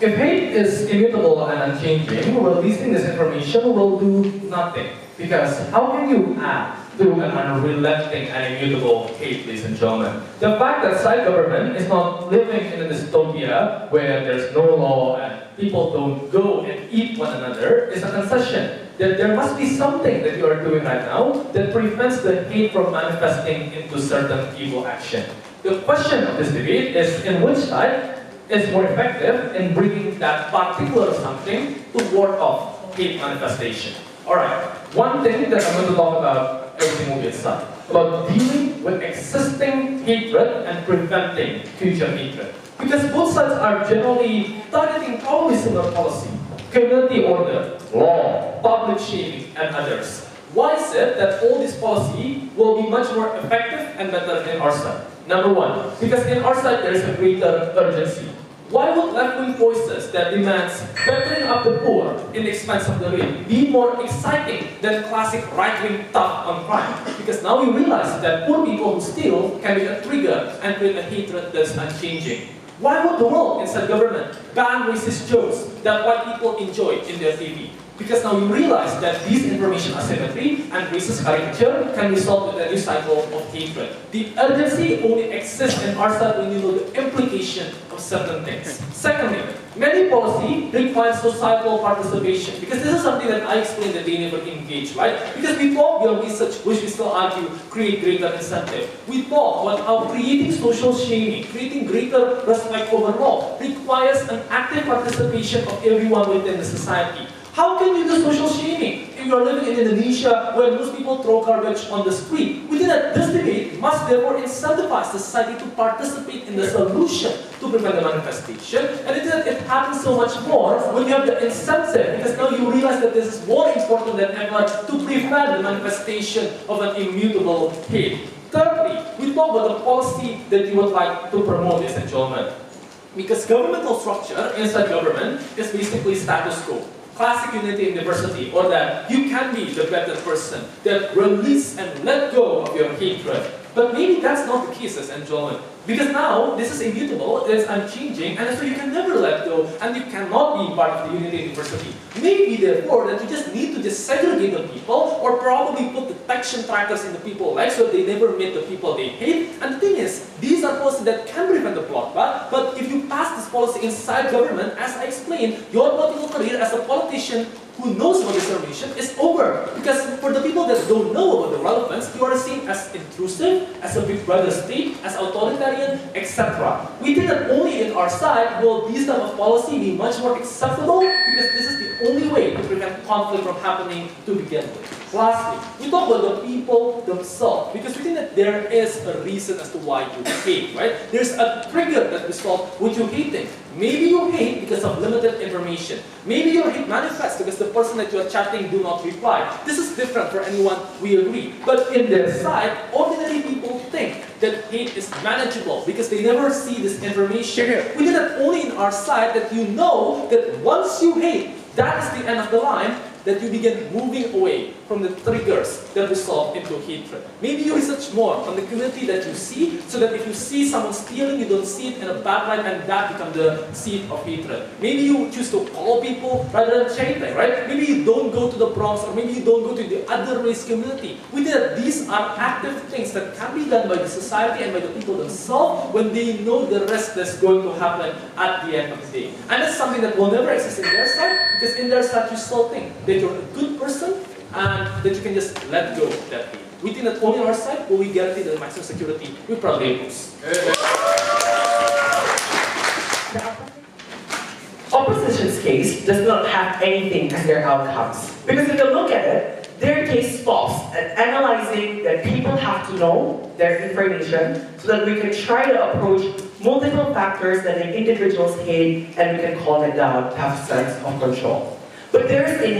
If hate is immutable and unchanging, releasing this information will do nothing. Because how can you add to an unrelenting and immutable hate, ladies and gentlemen? The fact that side government is not living in a dystopia where there's no law and people don't go and eat one another is a concession that there must be something that you are doing right now that prevents the hate from manifesting into certain evil action. The question of this debate is in which side is more effective in bringing that particular something to ward off hate manifestation. Alright, one thing that I'm going to talk about everything will be aside, about dealing with existing hatred and preventing future hatred. Because both sides are generally targeting probably similar policy, community order, law, public shaming, and others. Why is it that all this policy will be much more effective and better in our side? Number one, because in our side there is a greater urgency. Why would left-wing voices that demands bettering up the poor in the expense of the rich be more exciting than classic right-wing tough on crime? Because now you realize that poor people who steal can be a trigger and create a hatred that's unchanging. Why would the world inside government ban racist jokes that white people enjoy in their TV? Because now you realize that these information asymmetry and racist caricature can result in a new cycle of hatred. The urgency only exists in our side when you know the implication of certain things. Secondly, many policy requires societal participation, because this is something that I explained that they never engage, right? Because we talk beyond research, which we still argue create greater incentive. We talk about how creating social shaming, creating greater respect over law requires an active participation of everyone within the society. How can you do social shaming if you are living in Indonesia where most people throw garbage on the street? We think that this debate must therefore incentivize the society to participate in the solution to prevent the manifestation. And it happens so much more when you have the incentive, because now you realize that this is more important than ever to prevent the manifestation of an immutable hate. Thirdly, we talk about the policy that you would like to promote, ladies and gentlemen. Because governmental structure inside government is basically status quo. Classic unity and diversity, or that you can be the better person, that release and let go of your hatred. But maybe that's not the case, ladies and gentlemen. Because now, this is immutable, it is unchanging, and so you can never let go, and you cannot be part of the unity and diversity. Maybe, therefore, that you just need to just segregate the people, or probably put detection trackers in the people's lives so they never meet the people they hate. And the thing is, these are policies that can prevent the bloodbath, but if you pass this policy inside government, as I explained, your political career as a politician who knows about this information is over. Because for the people that don't know about the relevance, you are seen as intrusive, as a big brother state, as authoritarian, etc. We think that only in our side will these type of policy be much more acceptable, because this is the only way to prevent conflict from happening to begin with. Lastly, we talk about the people themselves, because we think that there is a reason as to why you hate, right? There's a trigger that results with you hating. Maybe you hate because of limited information. Maybe your hate manifests because the person that you are chatting do not reply. This is different for anyone, we agree. But in their side, ordinary people think that hate is manageable because they never see this information. We did that only in our side, that you know that once you hate, that is the end of the line, that you begin moving away from the triggers that result into hatred. Maybe you research more on the community that you see, so that if you see someone stealing, you don't see it in a bad light, and that becomes the seed of hatred. Maybe you choose to follow people rather than change them, right? Maybe you don't go to the Bronx, or maybe you don't go to the other race community. We think that these are active things that can be done by the society and by the people themselves when they know the rest that's going to happen at the end of the day. And that's something that will never exist in their side, because in their side you still think that you're a good person and that you can just let go of that thing. We think that only on our side will we guarantee the maximum security with problems. Opposition's case does not have anything as their outcomes. Because if you look at it, their case stops at analyzing that people have to know their information so that we can try to approach multiple factors that the individuals hate and we can calm it down to have a sense of control. But there's an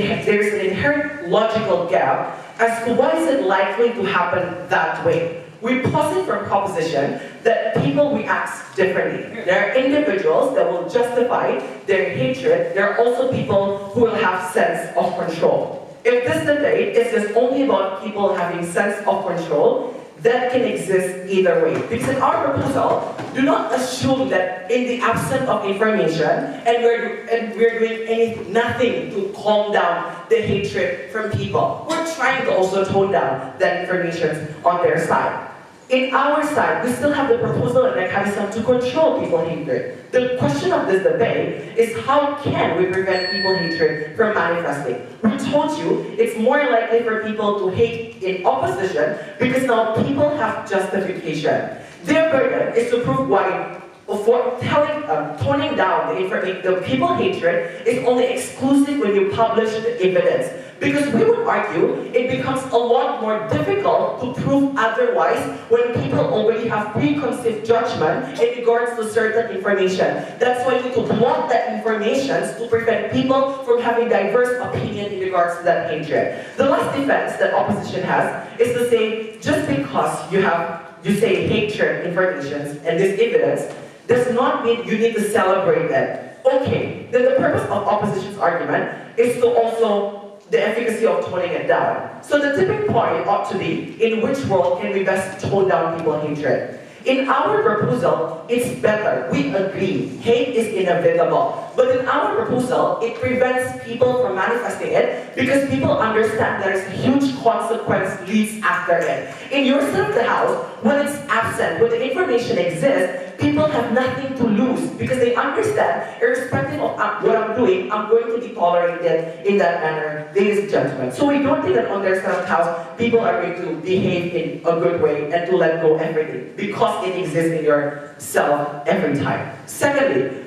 inherent logical gap as to why is it likely to happen that way. We posit from proposition that people react differently. There are individuals that will justify their hatred. There are also people who will have sense of control. If this debate is just only about people having sense of control, that can exist either way. Because in our proposal, do not assume that in the absence of information, and we're doing nothing to calm down the hatred from people. We're trying to also tone down that information on their side. In our side, we still have the proposal and mechanism to control people hatred. The question of this debate is how can we prevent people hatred from manifesting? We told you it's more likely for people to hate in opposition because now people have justification. Their burden is to prove why toning down the people hatred is only exclusive when you publish the evidence. Because we would argue it becomes a lot more difficult to prove otherwise when people already have preconceived judgment in regards to certain information. That's why we could block that information to prevent people from having diverse opinion in regards to that hatred. The last defense that opposition has is to say just because you say hatred information and this evidence does not mean you need to celebrate that. Okay, then the purpose of opposition's argument is to also the efficacy of toning it down. So the tipping point ought to be, in which world can we best tone down people hatred? In our proposal, it's better. We agree. Hate is inevitable. But in our proposal, it prevents people from manifesting it because people understand there is a huge consequence leads after it. In your side of the house, when it's absent, when the information exists, people have nothing to lose because they understand, irrespective of what I'm doing, I'm going to be tolerated in that manner, ladies and gentlemen. So we don't think that on their side of the house, people are going to behave in a good way and to let go everything because it exists in yourself every time. Secondly,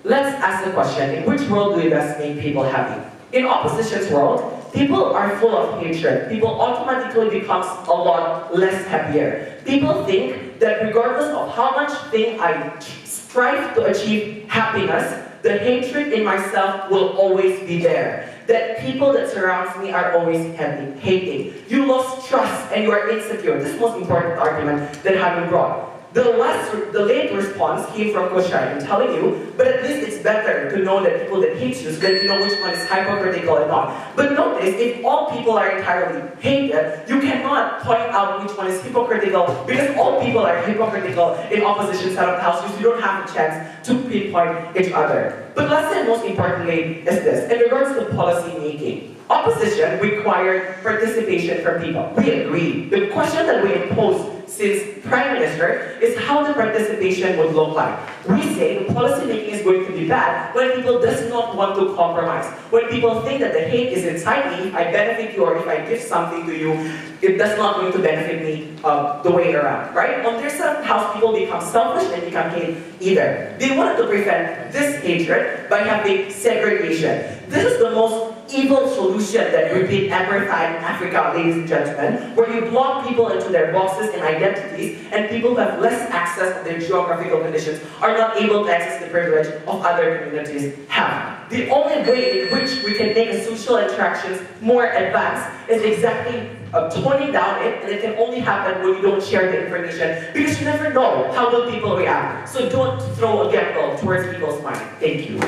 let's ask the question, in which world do we best make people happy? In opposition's world, people are full of hatred. People automatically becomes a lot less happier. People think that regardless of how much thing I strive to achieve happiness, the hatred in myself will always be there. That people that surrounds me are always hating. You lost trust and you are insecure. This is the most important argument that Hanum brought. The late response came from Kushay in telling you, but at least it's better to know that people that hate you so that you know which one is hypocritical and not. But notice, if all people are entirely hated, you cannot point out which one is hypocritical because all people are hypocritical in opposition side of the house, so you don't have a chance to pinpoint each other. But last and most importantly is this, in regards to policy making. Opposition required participation from people. We agree. The question that we impose since Prime Minister is how the participation would look like. We say the policy making is going to be bad when people does not want to compromise. When people think that the hate is inside me, if I benefit you or if I give something to you, it does not going to benefit me the way around, right? On their side of the house, people become selfish and become hate either. They wanted to prevent this hatred by having segregation. This is the most evil solution that we've been ever found in Africa, ladies and gentlemen, where you block people into their boxes and identities, and people who have less access to their geographical conditions are not able to access the privilege of other communities have. The only way in which we can make a social interactions more advanced is exactly toning down it, and it can only happen when you don't share the information, because you never know how will people react. So don't throw a gamble towards people's mind. Thank you.